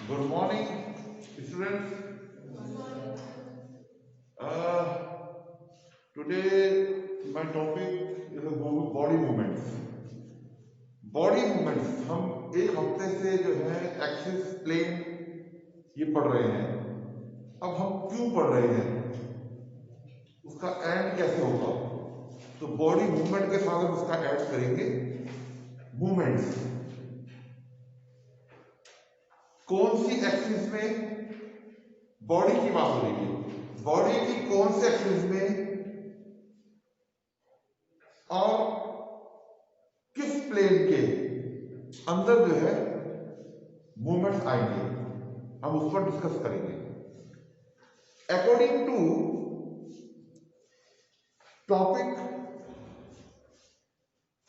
Good morning, students. Today my topic is body movements. Body movements हम एक हफ्ते से जो है एक्सिस प्लेन ये पढ़ रहे हैं। अब हम क्यों पढ़ रहे हैं, उसका एंड कैसे होगा, तो बॉडी मूवमेंट के साथ हम उसका ऐड करेंगे मूवमेंट्स। कौन सी एक्सिस में बॉडी की बात हो रही है, बॉडी की कौन से एक्सिस में और किस प्लेन के अंदर जो है मूवमेंट्स आएंगे, हम उस पर डिस्कस करेंगे। According to topic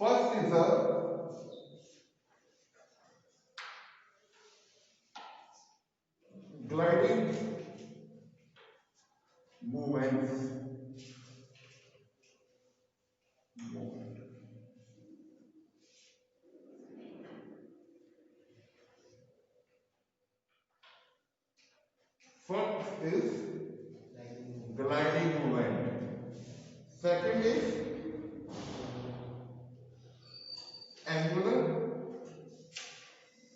first is the gliding movements. First is gliding movement. Second is angular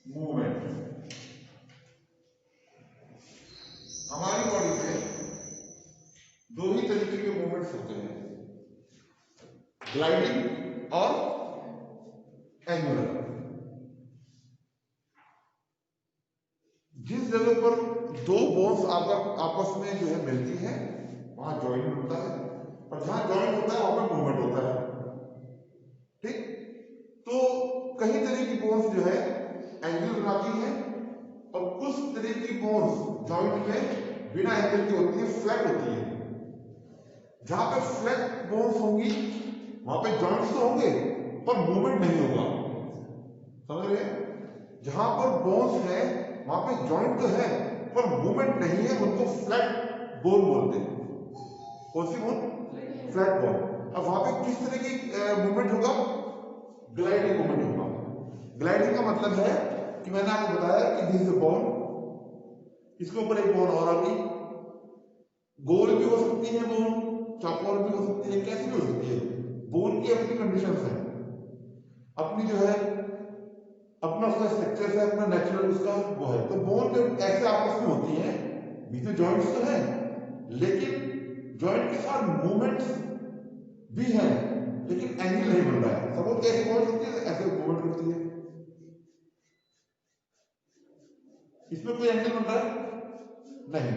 movement. हमारी बॉडी में दो ही तरीके के मूवमेंट्स होते हैं, ग्लाइडिंग और एंगुलर। जिस जगह पर दो बोन्स आपस में जो है मिलती है वहां जॉइंट होता है, और जहां जॉइंट होता है वहां पर मूवमेंट होता है। ठीक, तो कई तरह की बोन्स जो है एंगल बनाती है और कुछ तरह की बोन्स जॉइंट में बिना एंगल की होती है, फ्लैट होती है। जहां पे फ्लैट बोन्स होंगी वहां पे जॉइंट्स तो होंगे पर मूवमेंट नहीं होगा, समझ रहे हैं? जहां पर बोन्स है वहां पे जॉइंट तो है पर मूवमेंट नहीं है, उनको फ्लैट बोन बोलते हैं। कौन सी बोन? Flat bone. अब वहां पे किस तरह की मूवमेंट होगा? ग्लाइडिंग मूवमेंट होगा। ग्लाइडिंग का मतलब है कि मैंने आपको बताया कि दिस इज बोन, इसके ऊपर एक बोन और आ गई, गोल भी हो सकती है बोन, चौकोर भी हो सकती है, कैसी भी हो सकती है। बोन की अपनी कंडीशंस है, अपनी जो है अपना उसका स्ट्रक्चर है, अपना नेचुरल उसका वो है। तो बोन जो ऐसे आपस में होती हैं, बीच में जॉइंट्स तो है लेकिन जॉइंट के साथ मूवमेंट्स भी हैं, लेकिन एंगल नहीं बन रहा है। सपोज ऐसे मूवमेंट होती है, ऐसे मूवमेंट होती है, इसमें कोई एंगल बन रहा है नहीं।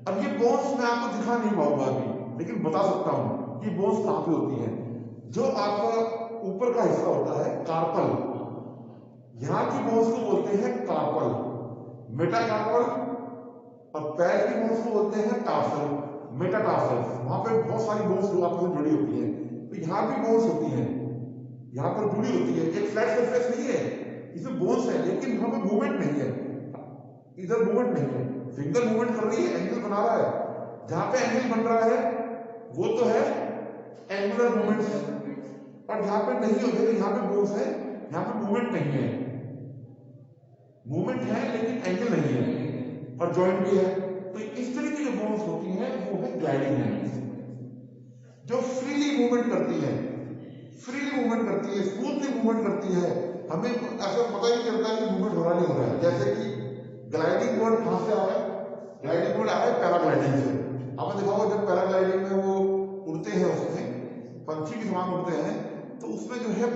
अब ये बोन्स मैं आपको दिखा नहीं पाऊंगा अभी, लेकिन बता सकता हूं कि बोन्स कहां पे होती हैं। जो आपका ऊपर का हिस्सा होता है कार्पल, यहां की बोन्स को बोलते हैं कार्पल, मेटाकार्पल, और पैर की बोन्स को बोलते हैं टार्सल, मेटाटार्सल। वहां पे बहुत सारी बोन्स आपस में जुड़ी होती हैं, तो यहां भी बोन्स होती हैं, यहां पर जुड़ी होती है। एक फ्लैट सरफेस नहीं है, इसमें बोन्स है लेकिन वहां पे मूवमेंट नहीं है, इधर मूवमेंट नहीं है। फिंगर मूवमेंट कर रही है, एंगल बना रहा है, जहां पे एंगल बन रहा है वो तो है एंगुलर मूवमेंट्स, और जहां पे नहीं होते तो यहां पे बोन्स है, यहां पे मूवमेंट नहीं है, मूवमेंट है लेकिन एंगल नहीं है और जॉइंट भी है। तो इस तरह की जो बोन्स होती हैं वो है ग्लाइडिंग मूवमेंट्स, जो फ्रीली मूवमेंट करती है, फ्रीली मूवमेंट करती है, स्मूथली मूवमेंट करती है। हमें ऐसा पता ही नहीं चलता कि मूवमेंट हो रहा नहीं हो रहा है। जैसे कि ग्लाइडिंग वर्ड कहां से आया? ग्लाइडिंग वर्ड आया पैराग्लाइडिंग से। आपने देखा होगा जब पैराग्लाइडिंग में वो उड़ते हैं, उसमें पंछी के समान उड़ते हैं, तो उसमें जो है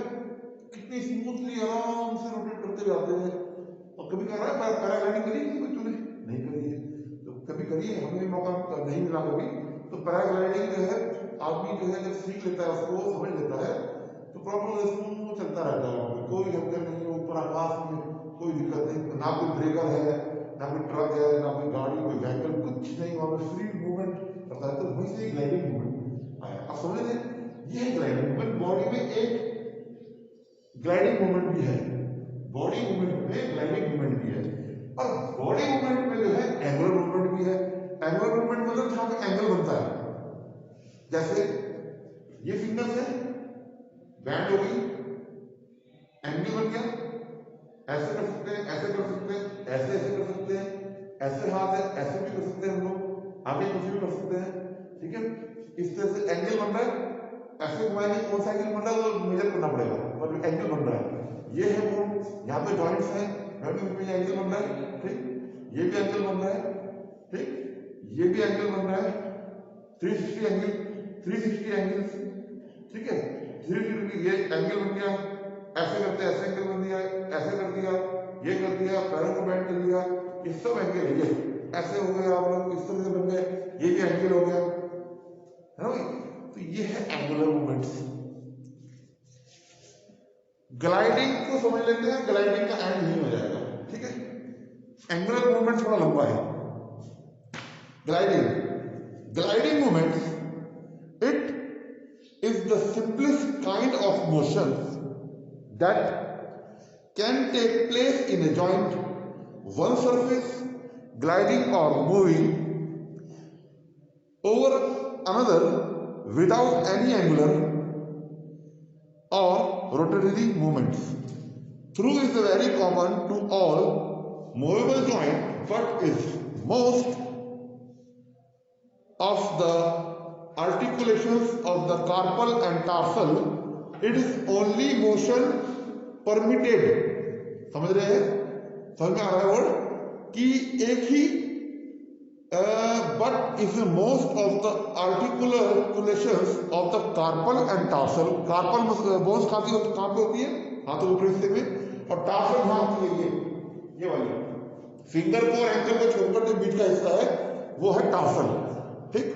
कितनी स्मूथली आराम से रोटेट करते जाते हैं। और कभी कर रहा है पैराग्लाइडिंग करी है बच्चों ने? नहीं करी है, तो कभी करिए, हमें मौका नहीं मिला कभी। तो पैराग्लाइडिंग जो है आदमी जो है जब सीख लेता है, उसको समझ लेता है, तो प्रॉपर स्मूथ चलता रहता है, कोई हलचल नहीं है, ऊपर आकाश में कोई दिक्कत नहीं, ना कोई ब्रेकर है, ना कोई ट्रक है, ना कोई गाड़ी, कोई व्हीकल, कुछ नहीं, वहां पर फ्री मूवमेंट करता है। तो वहीं से ग्लाइडिंग मूवमेंट आया। आप समझ लें, ये है ग्लाइडिंग मूवमेंट। बॉडी में एक ग्लाइडिंग मूवमेंट भी है, बॉडी मूवमेंट में ग्लाइडिंग मूवमेंट भी है, और बॉडी मूवमेंट में जो है एंगुलर मूवमेंट भी है। एंगुलर मूवमेंट मतलब जहां पे एंगल बनता है, जैसे ये फिंगर्स है, बैंड हो गई, एंगल बन गया, ऐसे कर सकते हैं, ऐसे कर सकते हैं, ऐसे ऐसे कर सकते हैं, ऐसे हाथ है, ऐसे भी कर सकते हैं हम लोग, आगे कुछ भी कर सकते हैं। ठीक है, इस तरह से एंगल बन रहा है, ऐसे घुमाएंगे, कौन सा एंगल बन रहा है तो मेजर करना पड़ेगा, पर एंगल बन रहा है। ये है वो, यहाँ पे जॉइंट्स हैं, में एंगल बन रहा है। ठीक, ये भी एंगल बन रहा है। ठीक, ये भी एंगल बन रहा है, 360 एंगल, 360 एंगल्स। ठीक है, 360 ये एंगल बन गया, ऐसे करते ऐसे एंगल बन दिया, ऐसे कर दिया, ये कर दिया, पैरों को बेंड कर दिया, ये सब एंगल है। ये ऐसे हो गया, आप लोग इस तरह से बन गए, ये भी एंगल हो गया, है ना भाई। तो ये है एंगुलर मूवमेंट्स। ग्लाइडिंग को समझ लेते हैं, ग्लाइडिंग का एंड नहीं हो जाएगा। ठीक है, एंगुलर मूवमेंट थोड़ा लंबा है। Gliding movements, it is the simplest kind of motion that can take place in a joint, one surface gliding or moving over another without any angular or rotatory movements. Through is very common to all movable joint, but is most of the articulations of the carpal and tarsal, it is only motion permitted. समझ रहे हैं, समझ में आ रहा है word कि एक ही, but is most of the articulations of the carpal and tarsal. carpal bones कहाँ पे होती है, हाथों ऊपरी हिस्से में, और टार्सल कहाँ होती है, ये वाली फिंगर को और एंकल को छोड़कर जो बीच का हिस्सा है वो है टार्सल। ठीक,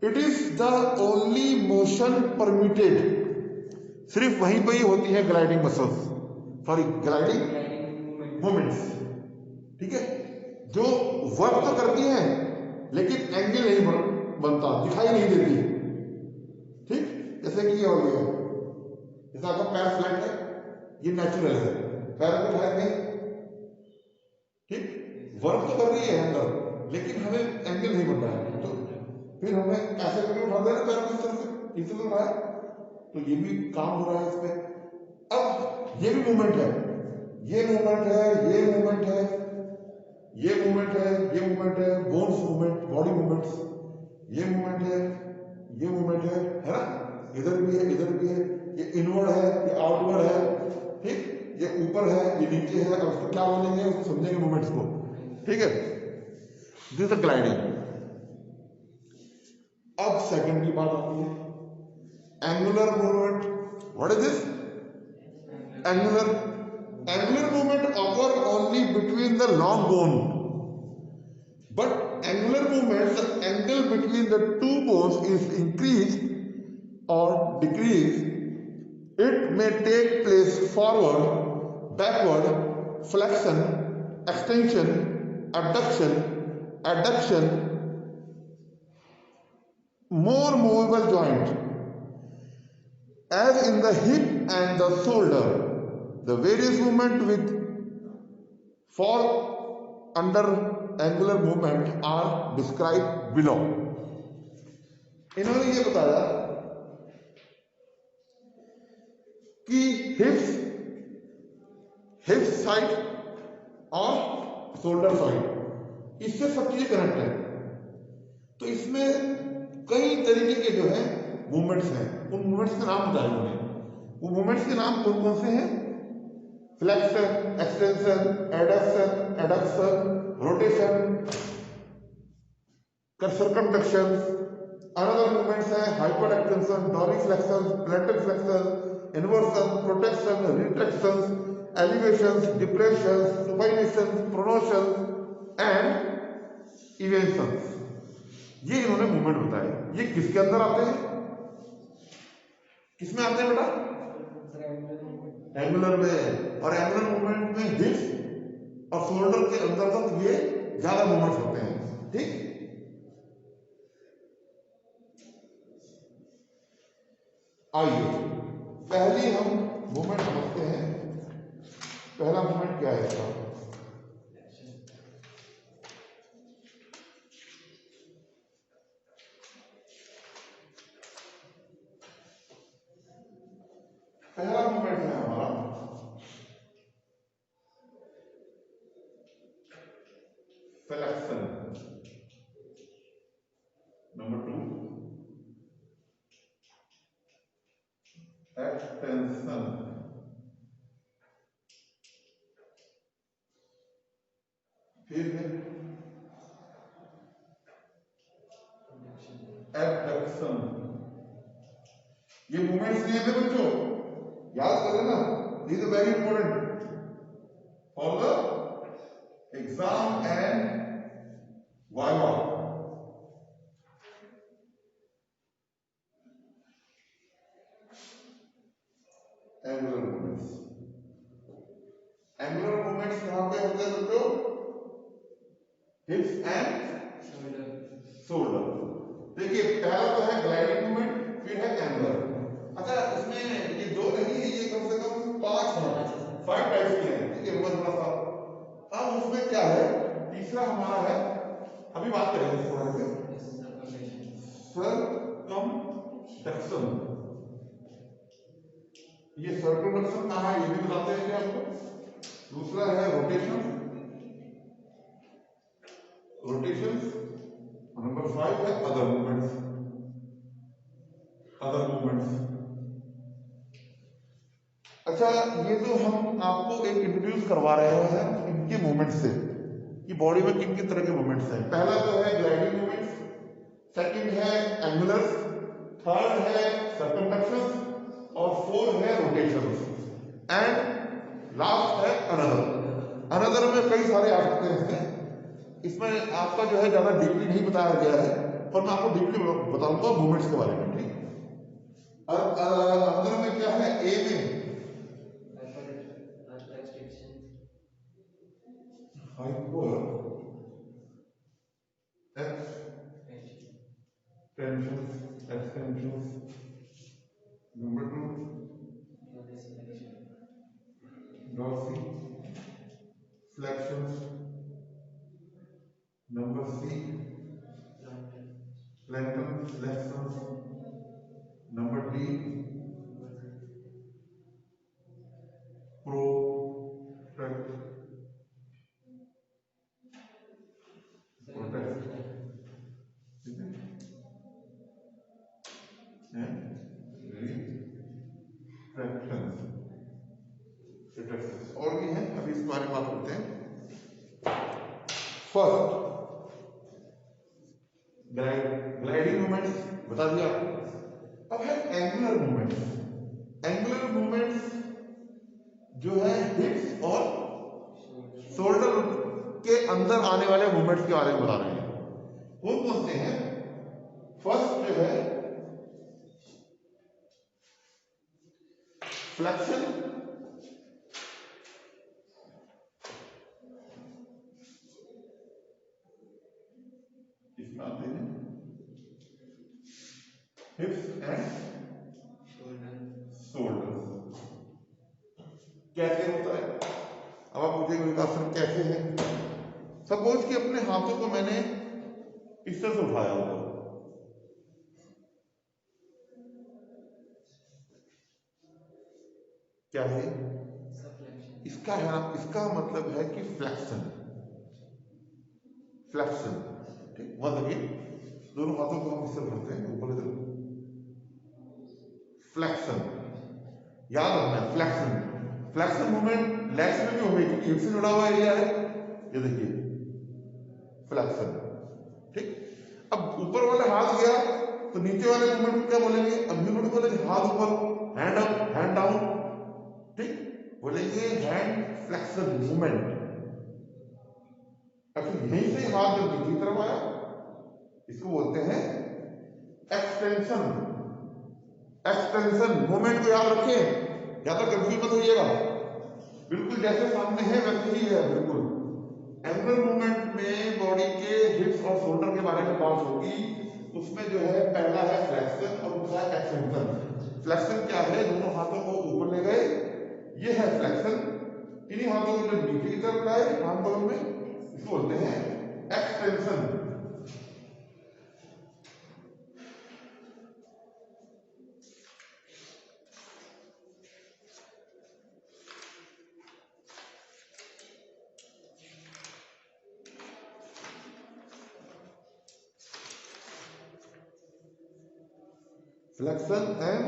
it is the only motion permitted, सिर्फ वहीं पर ही होती है gliding muscles, sorry gliding movements. ठीक है, जो वर्क तो करती हैं लेकिन एंगल नहीं बनता, दिखाई नहीं देती। ठीक, जैसे कि ये हो गया, जैसे आपका पैर फ्लैट है, ये नेचुरल है, पैर को उठाएंगे। ठीक, वर्क तो कर रही है अंदर लेकिन हमें एंगल नहीं बन रहा है, तो फिर हमें ऐसे करके उठाते हैं पैर को, इस तरह से, इस तरह से उठाया तो ये भी काम हो रहा है इसमें। अब ये भी मूवमेंट है, ये मूवमेंट है, ये मूवमेंट है, ये मूवमेंट है, ये मूवमेंट है, बोन्स मूवमेंट, बॉडी मूवमेंट्स, ये मूवमेंट है, ये मूवमेंट है ना, इधर भी है, इधर भी है, ये इनवर्ड है, ये आउटवर्ड है। ठीक, ये ऊपर है, ये नीचे है, अब उसको क्या बोलेंगे, उसको समझेंगे मूवमेंट्स को। ठीक है, दिस इज ग्लाइडिंग। अब सेकंड की बात आती है, angular movement. What is this angular? Angular movement occur only between the long bone, but angular movement the angle between the two bones is increase or decrease. It may take place forward, backward, flexion, extension, abduction, adduction, more movable joint as in the hip and the shoulder. The various movement with for under angular movement are described below. इन्होंने ये बताया कि हिप्स side और shoulder side, इससे सब चीजें connect है। तो इसमें कई तरीके के जो है मूवमेंट्स हैं, उन मूवमेंट्स के नाम बताए उन्होंने। वो मूवमेंट्स के नाम कौन कौन से हैं? Flexion, extension, adduction, adduction, rotation, circumduction. Another movements है hyperextension, dorsiflexion, plantar flexion, inversion, protection, retraction, elevation, depression, supination, pronation and eversion. ये इन्होंने मूवमेंट बताए। ये किसके अंदर आते हैं, किसमें आते हैं बेटा? एंगुलर में। और एंगुलर मूवमेंट में हिप्स और शोल्डर के अंदर तक ये ज्यादा मूवमेंट्स होते हैं। ठीक, आइए पहली हम मूवमेंट समझते हैं। पहला मूवमेंट क्या है इसका? पहला मूवमेंट है हमारा फ्लेक्शन, नंबर 2 एक्सटेंशन, फिर है एबडक्शन। ये मूवमेंट्स नहीं है बच्चों, याद कर लेना, this is very important for the exam and viva. Angular movements, angular movements कहां पे होते हैं बच्चों? हिप्स एंड शोल्डर। देखिए पहला तो है ग्लाइडिंग मूवमेंट, फिर है एंगुलर। अच्छा इसमें ये दो नहीं है, ये कम से कम 5 हैं, 5 टाइप्स के हैं, ठीक है, थोड़ा सा। अब उसमें क्या है, तीसरा हमारा है, अभी बात करेंगे इस बारे में, सर्कमडक्शन। ये सर्कमडक्शन कहाँ है ये भी बताते हैं क्या आपको। दूसरा है रोटेशन, रोटेशन। नंबर 5 है अदर मूवमेंट्स, अदर मूवमेंट्स। अच्छा ये तो हम आपको एक इंट्रोड्यूस करवा रहे हैं इनके मूवमेंट से कि बॉडी में किन किन तरह के मूवमेंट्स हैं। पहला तो है ग्लाइडिंग मूवमेंट्स, सेकंड है एंगुलर्स, थर्ड है सर्कमडक्शन और फोर्थ है रोटेशंस एंड लास्ट है अनदर। अनदर में कई सारे आ सकते हैं इसमें आपका जो है ज्यादा डीपली नहीं बताया गया है, पर मैं आपको डीपली बताऊंगा मूवमेंट्स के बारे में, ठीक। और अनदर में क्या है, ए में hyperextension, number 2 dorsiflexion, number 3 plantar flexion, number D और भी हैं, अभी इस बारे में बात करते हैं। फर्स्ट ग्लाइडिंग मूवमेंट्स बता दिया आपको। अब है एंगुलर मूवमेंट्स। एंगुलर मूवमेंट्स जो है हिप्स और शोल्डर के अंदर आने वाले मूवमेंट्स के बारे में बता रहे हैं। कौन कौन से हैं? फर्स्ट जो है फ्लेक्शन, इसमें आते हैं हिप्स एंड शोल्डर। कैसे होता है? अब आप मुझे विकासन कैसे है? सपोज कि अपने हाथों को मैंने इस तरह से उठाया होगा, क्या है इसका है, इसका मतलब है कि फ्लेक्शन, फ्लेक्शन, ठीक। वंस अगेन दोनों हाथों को हम इस तरह करते हैं ऊपर की तरफ, फ्लेक्शन। याद रखना है फ्लेक्शन, फ्लेक्शन मूवमेंट लेग्स में भी होगी क्योंकि हिप से जुड़ा हुआ एरिया है, ये देखिए फ्लेक्शन, ठीक। अब ऊपर वाला हाथ गया तो नीचे वाले मूवमेंट को क्या बोलेंगे? अब मूवमेंट बोलेंगे हाथ ऊपर, हैंड अप, हैंड डाउन, ठीक, बोलेंगे हैंड फ्लेक्शन मूवमेंट। अब फिर यहीं से हाथ जब नीचे की तरफ आया इसको बोलते हैं एक्सटेंशन। एक्सटेंशन मूवमेंट को याद रखिए, ज्यादा कंफ्यूज मत होइएगा, बिल्कुल जैसे सामने है वैसे ही है बिल्कुल। एंगुलर मूवमेंट में बॉडी के हिप्स और शोल्डर के बारे में बात होगी, उसमें जो है पहला है फ्लेक्शन और दूसरा है एक्सटेंशन। फ्लेक्शन क्या है? दोनों हाथों को ऊपर ले गए, ये है फ्लेक्शन। इन्हीं हाथों को जब नीचे की तरफ लाए हाथ बगल में, इसको बोलते हैं extension. Flexion and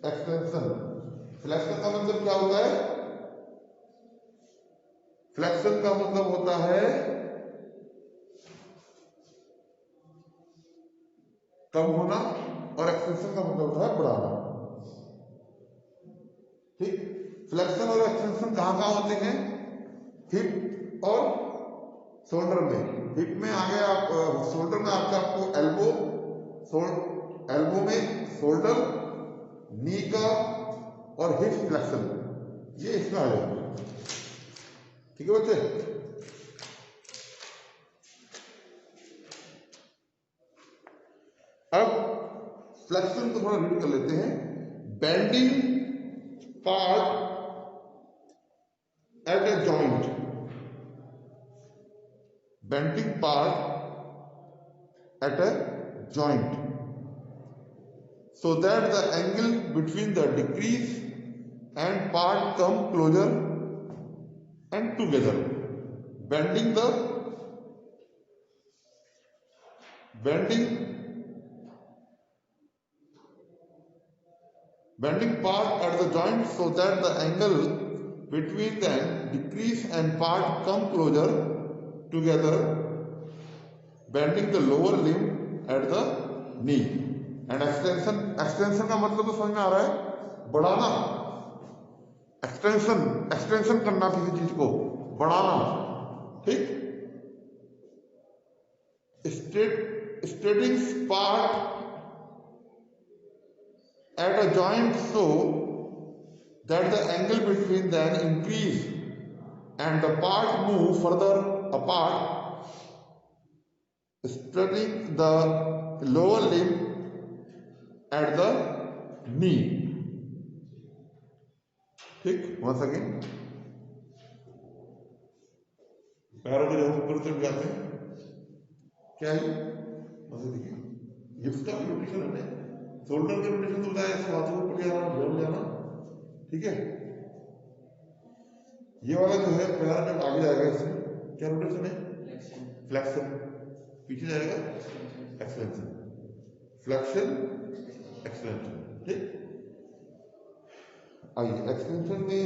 extension. Flexion का मतलब क्या होता है? फ्लेक्शन का मतलब होता है कम होना और एक्सटेंशन का मतलब होता है बढ़ाना। ठीक, फ्लेक्शन और एक्सटेंशन कहां कहां होते हैं? हिप और शोल्डर में। हिप में आ गया, आप शोल्डर में आपको एल्बो, एल्बो में शोल्डर, नी का और हिप फ्लेक्शन, ये इसमें आ जाएगा। ठीक है बच्चे? अब फ्लेक्शन को थोड़ा रीड कर लेते हैं। Bending part at a joint, bending part at a joint so that the angle between the decrease and part come closer and together. Bending part at the joint so that the angle between them decrease and part come closer together. Bending the lower limb at the knee. And extension, extension का मतलब तो समझ में आ रहा है? बढ़ाना। Extension, extension करना किसी चीज को, बढ़ाना। ठीक, straightening part at a joint so that the angle between them increase and the part move further apart, straightening the lower limb at the knee. ठीक, वहां से पैरों को जब ऊपर तरफ जाते हैं क्या है? देखिए, हिप्स का रोटेशन है ना, शोल्डर का रोटेशन तो होता है ऐसे हाथों को ऊपर जाना, बैठ जाना। ठीक है, ये वाला जो है पैर जब आगे जाएगा इसमें क्या रोटेशन है? फ्लेक्शन। पीछे जाएगा एक्सटेंशन, फ्लेक्शन एक्सटेंशन। ठीक, आइए एक्सटेंशन में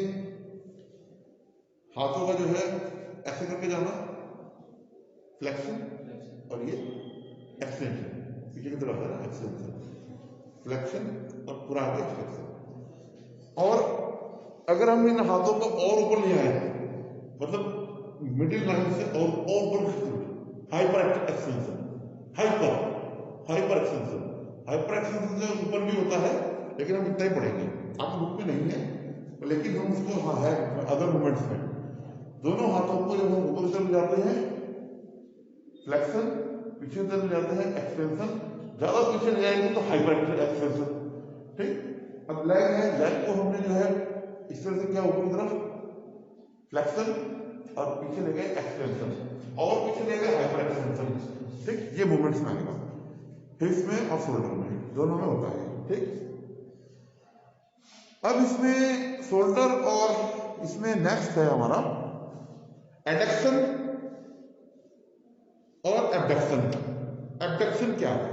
हाथों का जो है ऐसे करके जाना, फ्लेक्शन, और ये एक्सटेंशन पीछे की तरफ है ना, एक्सटेंशन, फ्लेक्शन और पूरा आगे एक्सटेंशन। और अगर हम इन हाथों को और ऊपर ले आए, मतलब मिडिल लाइन से और ऊपर, hyper extension, hyper extension. Hyper extension से ऊपर भी होता है, लेकिन हम इतना ही पढ़ेंगे, आपके बुक में नहीं है, लेकिन हम उसको हाँ है अदर मूवमेंट्स में। दोनों हाथों को जब हम ऊपर तरफ जाते हैं फ्लेक्शन, पीछे तरफ जाते हैं एक्सटेंशन, ज्यादा पीछे ले जाएंगे तो हाइपर एक्सटेंशन। ठीक, अब लेग है, लेग को हमने जो है इस तरह से क्या ऊपर की तरफ फ्लेक्शन और पीछे ले गए एक्सटेंशन और पीछे ले गए हाइपर एक्सटेंशन। ठीक, ये मूवमेंट्स में आएगा, हिप्स में और शोल्डर में, दोनों में होता है। ठीक, अब इसमें शोल्डर और इसमें नेक्स्ट है हमारा एडक्शन और एबडक्शन। एबडक्शन क्या है?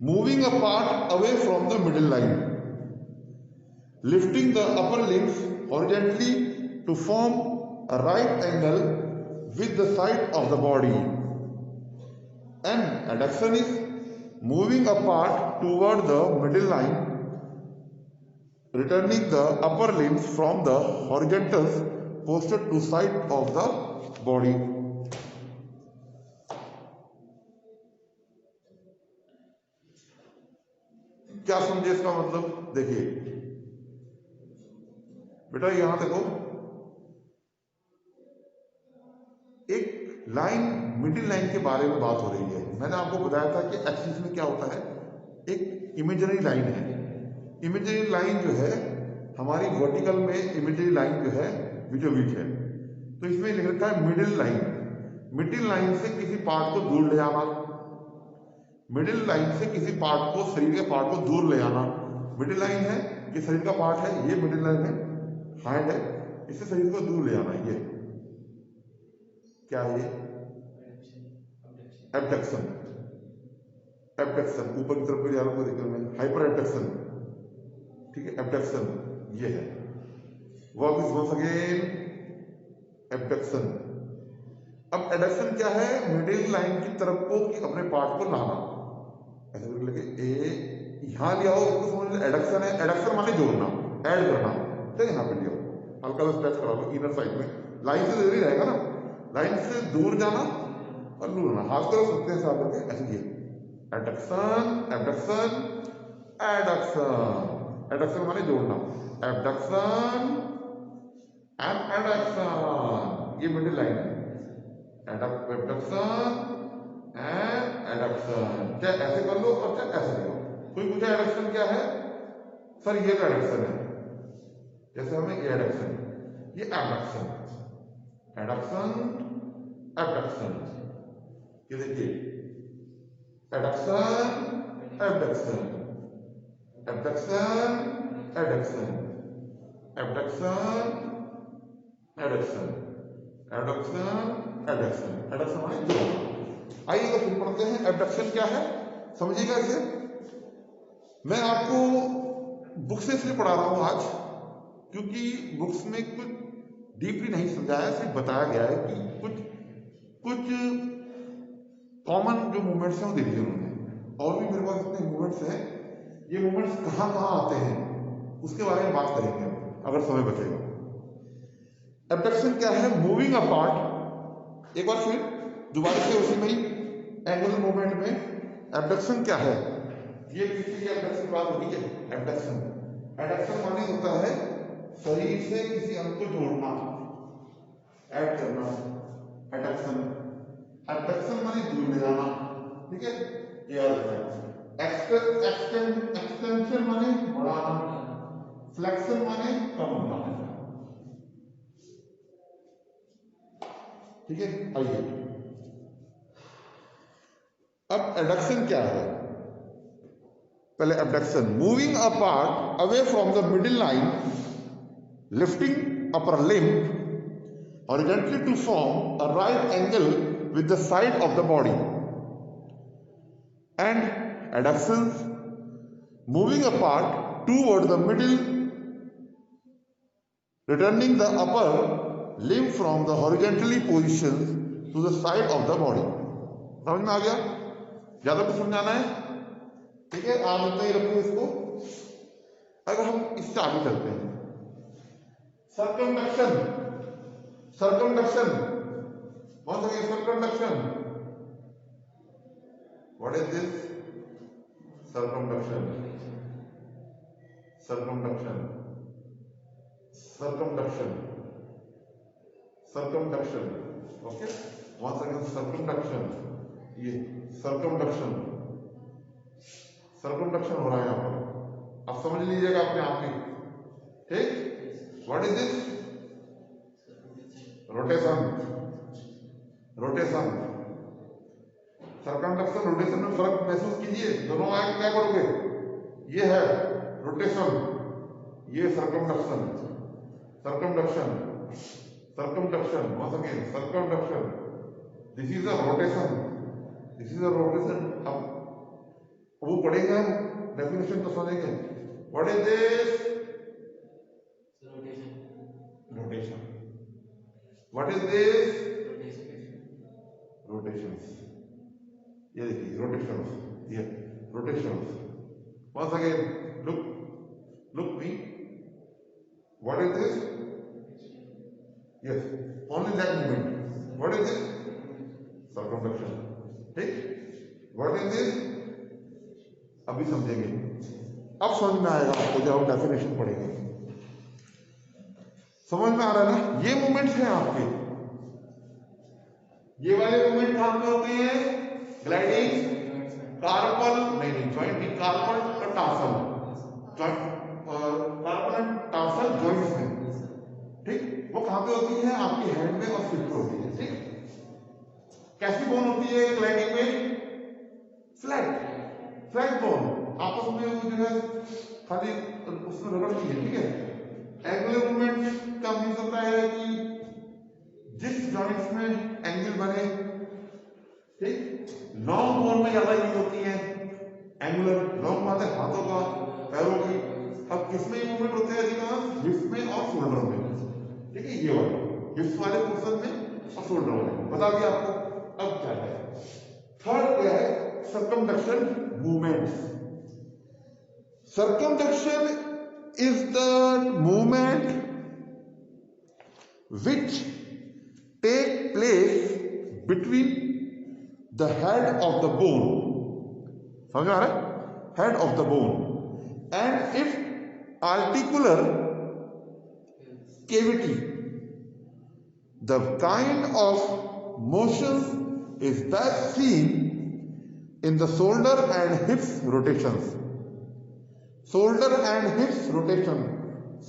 Moving a part away from the middle line, lifting the upper limbs horizontally to form a right angle with the side of the body. And adduction is moving a part toward the middle line, returning the upper limbs from the horizontal posture to side of the body. क्या समझे इसका मतलब? देखिए बेटा, यहां देखो, एक line, middle line के बारे में बात हो रही है। मैंने आपको बताया था कि एक्सिस में क्या होता है, एक इमेजिनरी लाइन है। इमेजिनरी लाइन जो है हमारी वर्टिकल में, इमेजिनरी लाइन जो है बीचों बीच है, तो इसमें लिख रखा है मिडिल लाइन। मिडिल लाइन से किसी पार्ट को दूर ले आना, मिडिल लाइन से किसी पार्ट को, शरीर के पार्ट को दूर ले आना। मिडिल लाइन है कि शरीर का पार्ट है, ये मिडिल लाइन है, हैंड है, इससे शरीर को दूर ले आना। ये क्या है? ये एबडक्शन। एबडक्शन, ऊपर की तरफ मेरे यारों को देखने में हाइपर एबडक्शन, ठीक है, एबडक्शन ये है। Verb is once again abduction. अब एडक्शन क्या है? मिडिल लाइन की तरफ को कि अपने पार्ट को लाना, ऐसे करके लेके ए यहां ले आओ, इसको समझ लो एडक्शन है। एडक्शन माने जोड़ना, ऐड करना, ठीक है। यहां पे ले आओ, हल्का सा स्ट्रेच करा लो इनर साइड में, लाइन से दूर ही रहेगा ना, लाइन से दूर जाना और दूर आना, हाथ करो सकते हैं साथ करके ऐसे। ये एडक्शन, एबडक्शन, एडक्शन। एडक्शन माने जोड़ना, एबडक्शन एंड एडक्शन, ये मिडिल लाइन है। एबडक्शन एंड एडक्शन, चाहे ऐसे कर लो और चाहे ऐसे करो। कोई पूछा एडक्शन क्या है? सर ये तो एडक्शन है, जैसे हमें ये एडक्शन, ये एबडक्शन, एडक्शन एबडक्शन, ये देखिए adduction abduction, abduction adduction, abduction adduction, adduction adduction. Adduction माने जोड़ना। आइए तो फिर पढ़ते हैं एबडक्शन क्या है, समझिएगा इसे। मैं आपको बुक से इसलिए पढ़ा रहा हूं आज क्योंकि बुक्स में कुछ डीपली नहीं समझाया, सिर्फ बताया गया है कि कुछ कॉमन जो मूवमेंट्स हैं वो दे दिए उन्होंने। और भी मेरे पास इतने मूवमेंट्स हैं, ये मूवमेंट्स कहाँ कहाँ आते हैं उसके बारे में बात करेंगे हम, अगर समय बचेगा। एबडक्शन क्या है? Moving a part. एक बार फिर दोबारा से उसी में ही एंगुलर मूवमेंट में एबडक्शन क्या है, ये पीछे की एबडक्शन की बात होती है। एबडक्शन, एडक्शन माने होता है शरीर से किसी अंग को जोड़ना, ऐड करना, एडक्शन। एबडक्शन माने दूर ले जाना, ठीक है, ये याद रखना। एक्सटेंशन माने बढ़ाना, फ्लेक्शन माने कम होना, ठीक है। आइए अब एडक्शन क्या है? पहले abduction, moving a part away from the middle line, lifting upper limb horizontally to form a right angle with the side of the body. And adductions, moving a part toward the middle, returning the upper limb from the horizontally positions to the side of the body. समझ में आ गया? ज्यादा कुछ समझाना है? ठीक है, आप इतना ही रखो इसको। अगर हम इससे आगे चलते हैं, circumduction, circumduction, once again circumduction. What is this? Circumduction, circumduction, circumduction, circumduction. Okay, once again circumduction. ये circumduction, circumduction हो रहा है यहाँ पर, आप समझ लीजिएगा अपने आप ही, ठीक। What is this? Rotation, rotation, circumduction rotation में फर्क महसूस कीजिए। दोनों आए क्या करोगे? ये है रोटेशन, ये circumduction, circumduction, circumduction, once again circumduction, this is a rotation, this is a rotation. अब वो पढ़ेंगे हम, डेफिनेशन तो समझेंगे। What is this? Rotation. What is this? Rotations. ये देखिए rotations, ये rotations. Once again, look me. What is this? Yes, only leg movement. What is this? Circumflexion. ठीक? What is this? अभी समझेंगे, अब समझ में आएगा आपको जब हम डेफिनेशन पढ़ेंगे। समझ में आ रहा है ना? ये मूवमेंट्स हैं आपके, ये वाले मूवमेंट कहां पे होते हैं? ग्लाइडिंग, कार्पल नहीं, जॉइंट नहीं, कार्पल और tarsal, carpal and tarsal joints में, ठीक। वो कहां पे होती है? आपकी हैंड में और फीट पे होती है, ठीक। कैसी बोन होती है ग्लाइडिंग में? फ्लैट, फ्लैट बोन, आपस में वो जो है खाली उसमें रगड़ती है, ठीक है। एंगुलर मूवमेंट का मीन्स होता है कि जिस जॉइंट्स में एंगल बने, ठीक। लॉन्ग बोन में ज्यादा यूज होती है एंगुलर लॉन्ग बात है हाथों का, पैरों की। अब किसमें मूवमेंट होते हैं अधिकांश? हिप्स में और शोल्डर में। ठीक है, ये वाले हिप्स वाले पोर्शन में और शोल्डर वाले बता दिया आपको। अब क्या है थर्ड, क्या है? Circumduction movements. Circumduction is the movement which take place between the head of the bone, समझ आ रहा है? head of the bone and its articular cavity. The kind of motion is best seen in the shoulder and hips rotations. Shoulder and hips rotation.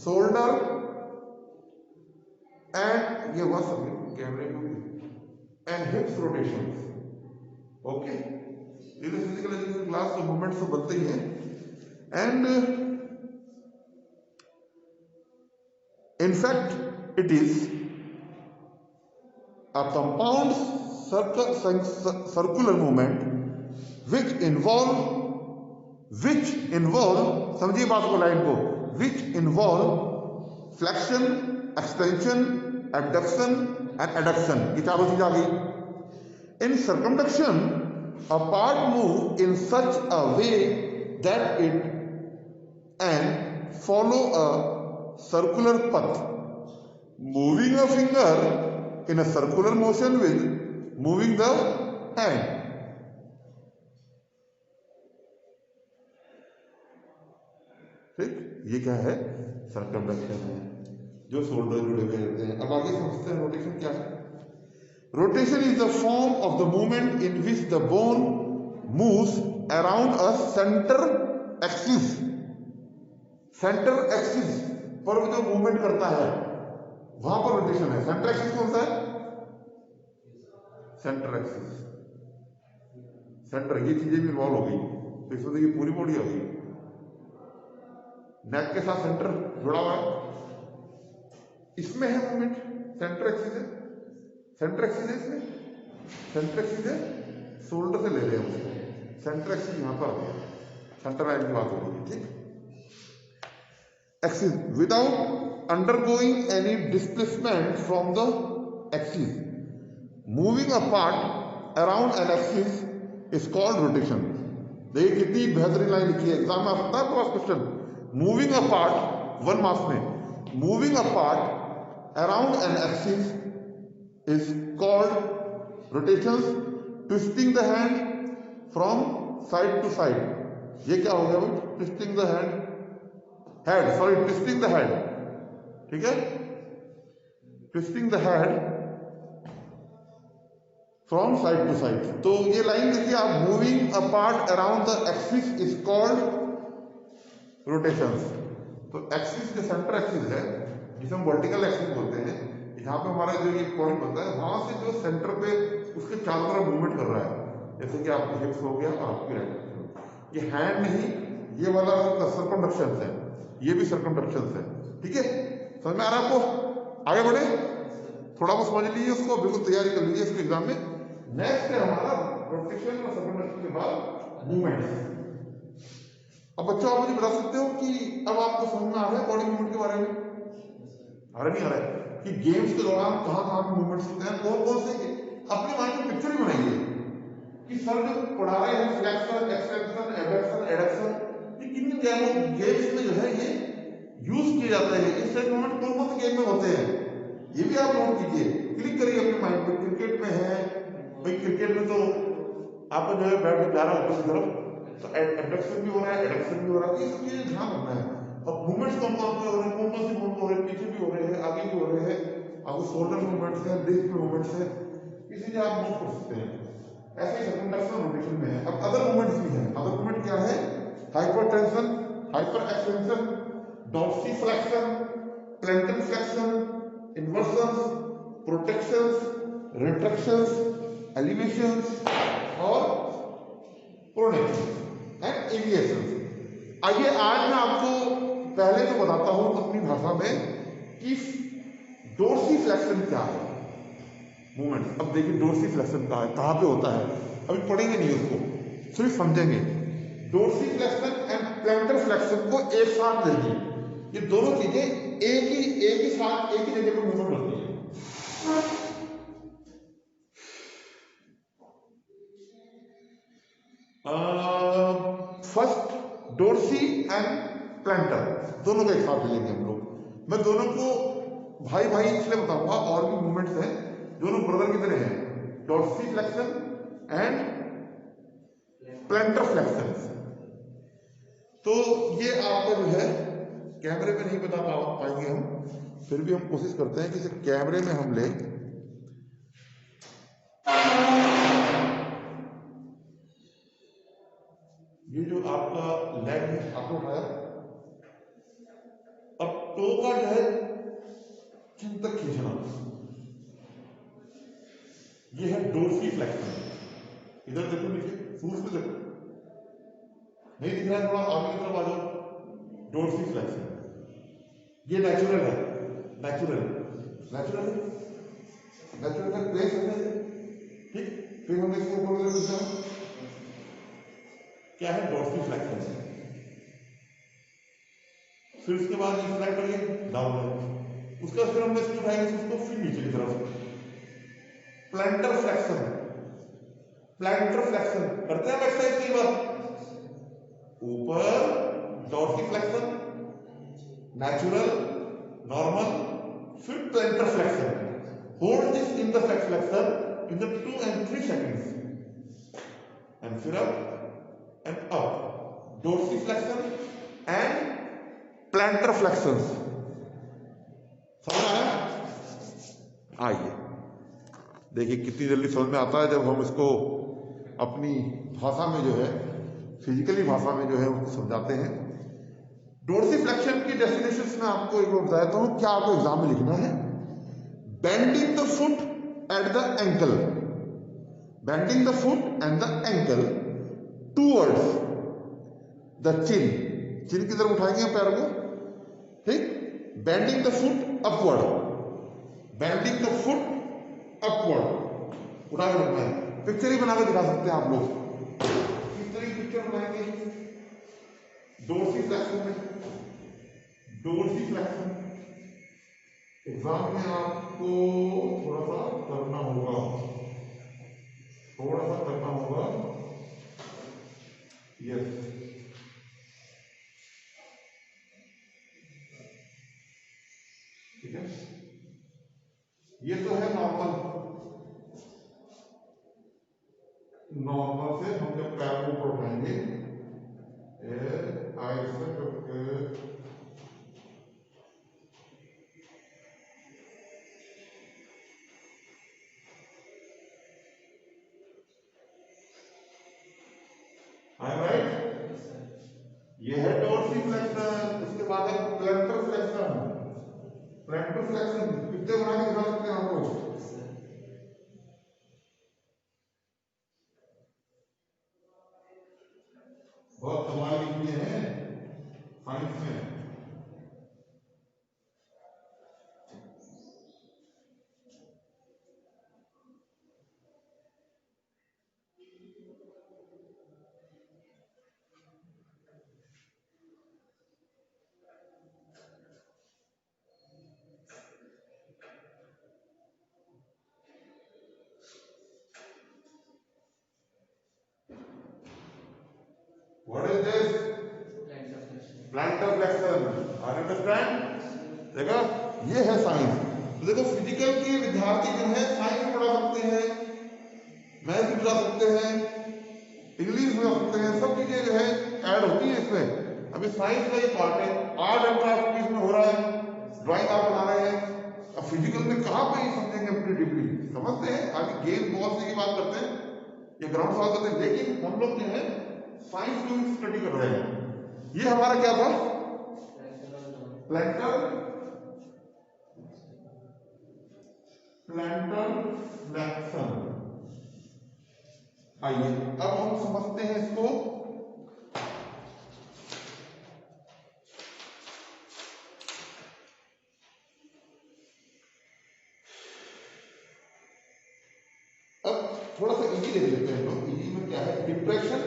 Shoulder and ये हुआ सब कैमरे में and hips rotations. Okay, ये तो physical education class तो movements तो बनते ही हैं। And in fact it is a compound circular movement which involve समझिए बात को, लाइन को, which involve flexion, extension, abduction and adduction। ये चारों चीज आ गई। In circumduction a part move in such a way that it and follow a circular path, moving a finger in a circular motion with moving the hand। ठीक, ये क्या है? Circumduction है, जो शोल्डर जुड़े हुए रहते हैं। अब आगे समझते हैं रोटेशन क्या है। Rotation is the form of the movement in which the bone moves around a centre axis. Centre axis पर जो मूवमेंट करता है वहां पर रोटेशन है। सेंटर एक्सिस कौन सा है? सेंटर एक्सिस, सेंटर, ये चीजें भी इन्वॉल्व हो गई। तो इसमें देखिए पूरी बॉडी आ गई, नेक के साथ सेंटर जुड़ा हुआ है, इसमें है मूवमेंट, सेंटर एक्सिस है। सेंटर एक्सिस है इसमें, सेंटर एक्सिस है, शोल्डर से ले रहे हैं उसको, सेंटर एक्सिस यहां पर आ गया, सेंटर लाइन की बात हो रही है। ठीक, axis without undergoing any displacement from the axis, moving a part around an axis is called rotation. देखिए कितनी बेहतरीन लाइन लिखी है, एग्जाम में आ सकता है आपके पास question. Moving a part, 1 marks में, moving a part around an axis is called rotations। twisting the hand from side to side, ये क्या हो गया भाई? twisting the head, sorry, twisting the head। ठीक है, twisting the head from side to side। तो ये लाइन देखिए आप, moving a part around the axis is called rotations। तो एक्सिस जो सेंटर एक्सिस है, जिसे हम वर्टिकल एक्सिस बोलते हैं, यहाँ पे हमारा जो ये पॉइंट बनता है, वहां से जो सेंटर पे उसके चारों तरफ मूवमेंट कर रहा है, जैसे कि आपकी हिप्स हो गया और आपकी राइट। ये हैंड नहीं, ये वाला सर्कमडक्शन है, ये भी सर्कमडक्शन है। ठीक है, समझ में आ रहा है आपको? आगे बढ़े, थोड़ा बहुत समझ लीजिए उसको, बिल्कुल तैयारी कर लीजिए इसके एग्जाम में। नेक्स्ट है हमारा रोटेशन और सर्कमडक्शन के बाद मूवमेंट। अब बच्चों आप मुझे बता सकते हो कि अब आपको समझ में आ रहा है बॉडी मूवमेंट के बारे में? आ रहा नहीं आ रहा है कि गेम्स के दौरान कहां कहां मूवमेंट्स होते हैं, कौन कौन से? अपने माइंड में पिक्चर ही बनाइए कि सर जो पढ़ा रहे हैं फ्लेक्शन, एक्सटेंशन, एडक्शन, एडक्शन, ये किन गेम्स में जो है ये यूज किए जाते हैं। इस टाइप मूवमेंट कौन कौन से गेम में होते हैं, ये भी आप नोट कीजिए, क्लिक करिए अपने माइंड पे। क्रिकेट में है भाई, क्रिकेट में तो आपको जो है बैट में जा रहा है ऊपर की तरफ, तो एडक्शन भी हो रहा है, एडक्शन भी हो रहा है, ये सब चीजें ध्यान रखना है। और मूवमेंट्स कौन कौन से हो रहे हैं, कौन कौन से मूवमेंट हो रहे हैं, पीछे भी हो रहे हैं, आगे भी हो रहे हैं, आपको शोल्डर मूवमेंट्स है, ब्रेस्ट मूवमेंट्स है, इसीलिए आप नोट कर सकते हैं। ऐसे ही सर्कमडक्शन रोटेशन में है। अब अदर मूवमेंट्स भी हैं। अदर मूवमेंट क्या है? Hypertension, hyperextension, dorsiflexion, plantar flexion, inversions, protections, retractions, elevations और प्रोनेक्शंस एंड एविएशंस। आइए आज मैं आपको पहले तो बताता हूं अपनी भाषा में कि डोर्सिफ्लेक्शन क्या है, मूवमेंट। अब देखिए डोर्सिफ्लेक्शन क्या है, कहां पे होता है, अभी पढ़ेंगे नहीं उसको, सिर्फ समझेंगे। डोर्सीफ्लेक्शन एंड प्लैंटर फ्लेक्शन को एक साथ लेंगे। ये दोनों चीजें एक ही साथ एक ही जगह पर मूवमेंट होती है। फर्स्ट डोर्सी एंड प्लैंटर दोनों का एक साथ लेंगे हम लोग। मैं दोनों को भाई भाई इसलिए बताऊंगा, और भी मूवमेंट्स हैं दोनों ब्रदर की तरह हैं, डोर्सी फ्लेक्शन एंड प्लैंटर फ्लेक्शन। तो ये आपका जो है कैमरे में नहीं बता पाएंगे हम, फिर भी हम कोशिश करते हैं कि इसे कैमरे में हम ले। ये जो आपका लेग है आपको उठाया, अब टो का जो है चिन तक खींचना, ये है डोर्सी फ्लेक्शन। इधर देखो नीचे सूज पे देखो, नहीं दिख रहा है, थोड़ा आगे की तरफ आ जाओ। डोर्सी फ्लेक्शन ये नेचुरल है, नेचुरल है प्लेस है, ठीक। फिर हम इसको ऊपर ले क्या है डोर्सी फ्लेक्शन। फिर उसके बाद ये फ्लैट करिए डाउन है, उसका फिर हमने इसको उठाएंगे उसको फिर नीचे की तरफ। प्लैंटर फ्लेक्शन करते हैं एक्सरसाइज कई बार। ऊपर डोर्सी फ्लेक्शन, नेचुरल, नॉर्मल, फिर plantar flexion. Hold this in the flexion in the 2 and 3 seconds and फिर up and up, dorsiflexion and plantar flexions। समझ आया? आइए देखिए कितनी जल्दी समझ में आता है जब हम इसको अपनी भाषा में जो है, फिजिकली भाषा में जो है उसको समझाते हैं। डोर्सीफ्लेक्शन की डेफिनेशन में आपको एक बार बताता हूं, क्या आपको एग्जाम में लिखना है। Bending the foot at the ankle, bending the foot and the ankle towards the chin, chin की तरफ उठाएंगे पैर को, ठीक। Bending the foot upward, bending the foot upward, उठा के रखना है। पिक्चर ही बना के दिखा सकते हैं आप लोग, किस तरह की पिक्चर बनाएंगे डोर्सीफ्लेक्शन में। डोर्सीफ्लेक्शन एग्जाम में आपको थोड़ा सा करना होगा, यस। ठीक है, ये तो है नॉर्मल से हम जब पैर को ऊपर उठाएंगे ऐसे करके, ये है डोर्सीफ्लेक्शन। उसके बाद है प्लैंटर फ्लेक्शन। प्लैंटर फ्लेक्शन कितने बना के दिखा सकते हैं आप लोग, बहुत कमाल की चीजें हैं साइंस में। What is this? Plantar flexion. Are you understand? देखो ये है साइंस। तो देखो फिजिकल के विद्यार्थी जो है साइंस में पढ़ा सकते हैं, मैथ भी पढ़ा सकते हैं, इंग्लिश में पढ़ा सकते हैं, सब चीजें जो है ऐड होती है इसमें। अभी साइंस का ये पार्ट है, आर्ट एंड क्राफ्ट भी इसमें हो रहा है, ड्राइंग आप बना रहे हैं। अब फिजिकल में कहाँ पे समझेंगे अपनी डिग्री, समझते हैं आगे गेम बॉल से की बात करते हैं या ग्राउंड सॉल्व करते हैं, लेकिन हम लोग जो है साइंस को स्टडी कर रहे हैं। ये हमारा क्या था, प्लैंटर फ्लेक्शन। आइए अब हम समझते हैं इसको। अब थोड़ा सा इजी देख लेते हैं लोग। इजी में क्या है, डिप्रेशन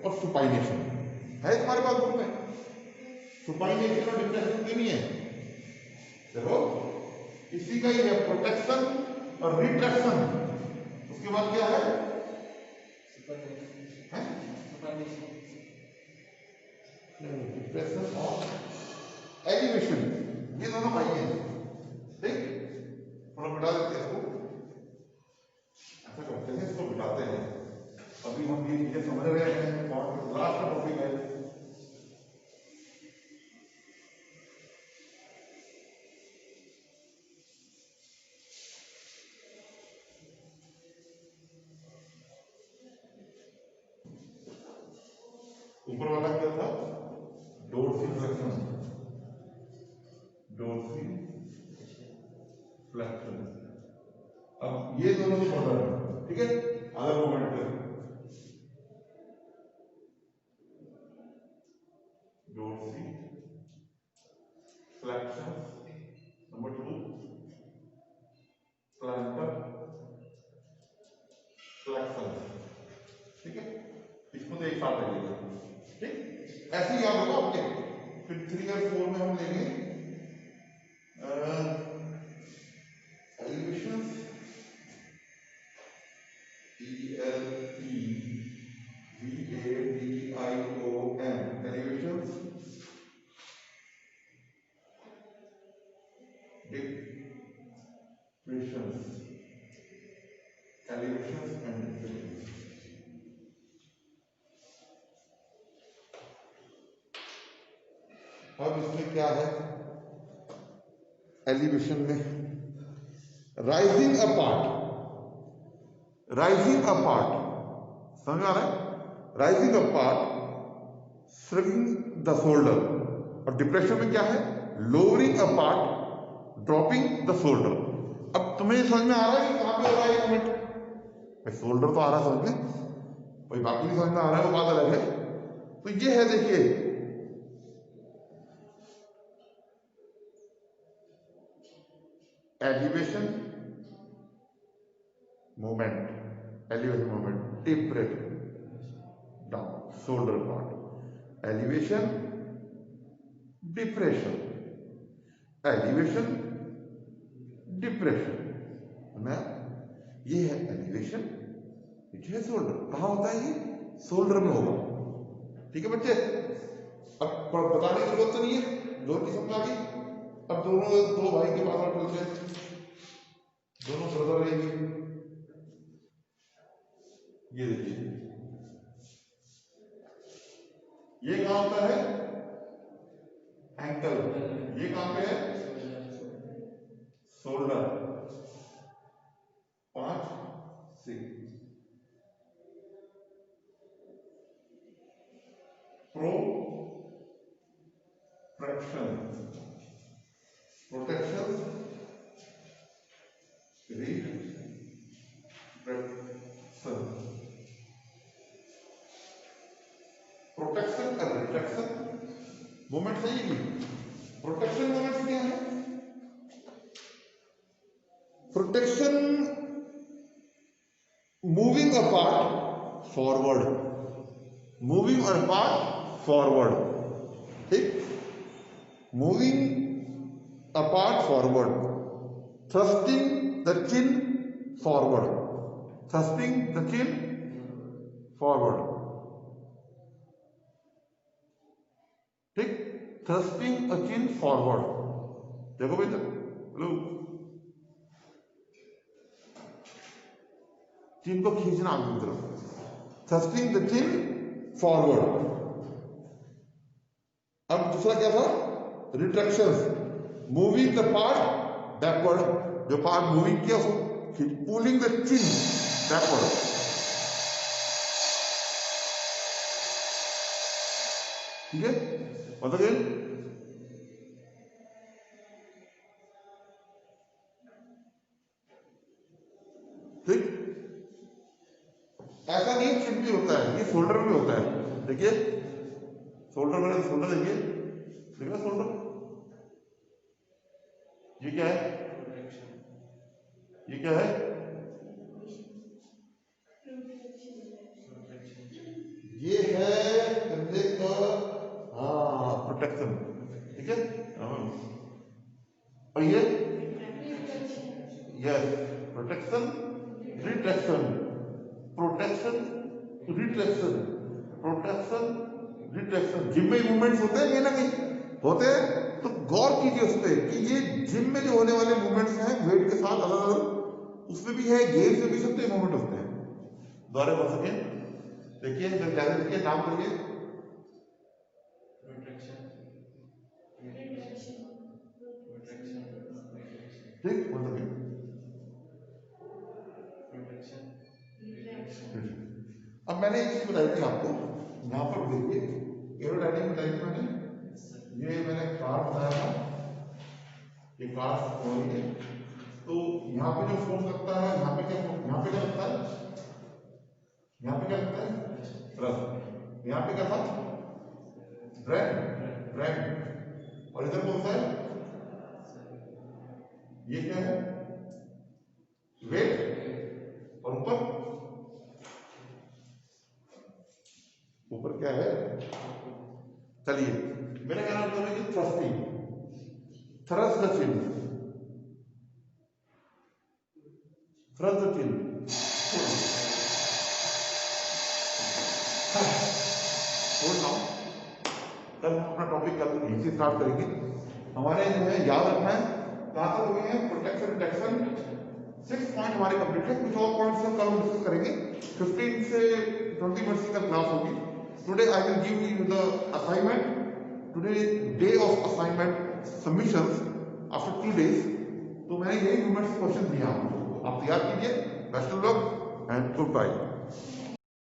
और सुपाइनेशन। है तुम्हारे पास बुक में? सुपाइनेशन और डिप्रेशन क्यों नहीं है? देखो इसी का ही है, प्रोटेक्शन और रिट्रैक्शन। उसके बाद क्या है? डिप्रेशन और एलिवेशन, ये दोनों भाई हैं। ठीक, थोड़ा मिटा देते हैं इसको, ऐसा करते हैं, इसको मिटाते हैं। अभी हम ये चीजें समझ रहे हैं, और लास्ट का टॉपिक है ऊपर वाला क्या था? Dorsiflexion, dorsiflexion. अब ये दोनों को पढ़ना है, ठीक है? अदर मोमेंट है डोर्सिफ्लेक्शन, नंबर 2 प्लांटर फ्लेक्शन। ठीक है, इसको तो एक साथ लगेगा। ठीक, ऐसे ही याद होगा आपके। फिर 3 और 4 में हम लेंगे elevations, ELEVATION, elevations, depressions, elevations and depressions. अब इसमें क्या है? एलिवेशन में राइजिंग अपार्ट, राइजिंग अपार्ट, समझ आ रहा है? Rising apart, shrinking the shoulder. और डिप्रेशन में क्या है? Lowering apart, dropping the shoulder. अब तुम्हें समझ में आ रहा है कि कहां पे हो रहा है ये मोमेंट? भाई शोल्डर तो आ रहा है समझ में, भाई बाकी भी समझ में आ रहा है, वो बात अलग है। तो ये है, देखिए elevation moment, elevation moment, depression down, shoulder part, elevation, depression, elevation, depression ना, ये है एलिवेशन, ये है शोल्डर। कहां होता है ये? शोल्डर में होगा। ठीक है बच्चे, अब बताने की जरूरत तो नहीं है, दो की समझ आ गई। अब दोनों दो भाई के पास और चलते हैं, दोनों ब्रदर रहेंगे। ये देखिए, ये कहां होता है? एंकल। ये कहां पे है? Shoulder. 5 6 protection, protection, retraction, protection और रिट्रैक्शन मूवमेंट सही है। प्रोटेक्शन मूवमेंट क्या है? Protection moving a part forward, moving a part forward. ठीक, moving a part forward, thrusting the chin forward, thrusting the chin forward. ठीक, थ्रस्टिंग अ चिन फॉरवर्ड। देखो बेटा, लो चिन को खींचना आगे की तरफ, थ्रस्टिंग द चिन फॉरवर्ड। अब दूसरा क्या था? Retractions, moving the part backward, जो पार्ट मूविंग किया उसको पुलिंग द चिन बैकवर्ड। ठीक है, मतलब ठीक, ऐसा नहीं चिन भी होता है, ये शोल्डर में होता है। देखिए शोल्डर में, शोल्डर देखिए, देखिए शोल्डर, ये क्या है? ये क्या है? ये है कंधे का yes, protection, retraction, protection, retraction, protection, retraction. Gym में मूवमेंट्स होते हैं कहीं ना कहीं होते हैं, तो गौर कीजिए उस पर कि ये जिम में जो होने वाले मूवमेंट्स हैं वेट के साथ अलग अलग, उसमें भी है, गेम्स में भी सबसे मूवमेंट होते हैं। दोबारा बोल सके, देखिए जब चैलेंज के नाम करिए, ठीक बोल सके। अब मैंने एक चीज बताई थी आपको, यहाँ पर देखिए एरोडायनेमिक बताई थी मैंने, ये मैंने कार बताया था, ये कार हो रही है, तो यहाँ पे जो फोर्स लगता है, यहाँ पे क्या लगता है, यहाँ पे क्या लगता है, थ्रस्ट, यहाँ पे क्या था, ड्रैग, और इधर कौन सा है, ये क्या है, वेट, और ऊपर क्या है, चलिए मेरा कहना मतलब है कि thrusting, thrust the chin, thrust the chin, hold now. कल हम अपना टॉपिक कल यहीं से स्टार्ट करेंगे। हमारे जो है याद रखना है कहाँ तक हो गए हैं, प्रोटेक्शन, रिटेक्शन, 6 पॉइंट हमारे कंप्लीट है। कुछ और पॉइंट्स हम कल हम डिस्कस करेंगे। 15 से 20 मिनट्स की क्लास होगी। Today I will give you the assignment, today day of assignment submissions after 2 days. तो मैंने यही मूवमेंट्स क्वेश्चन दिया आपको, आप तैयार कीजिए। Best of luck and good bye.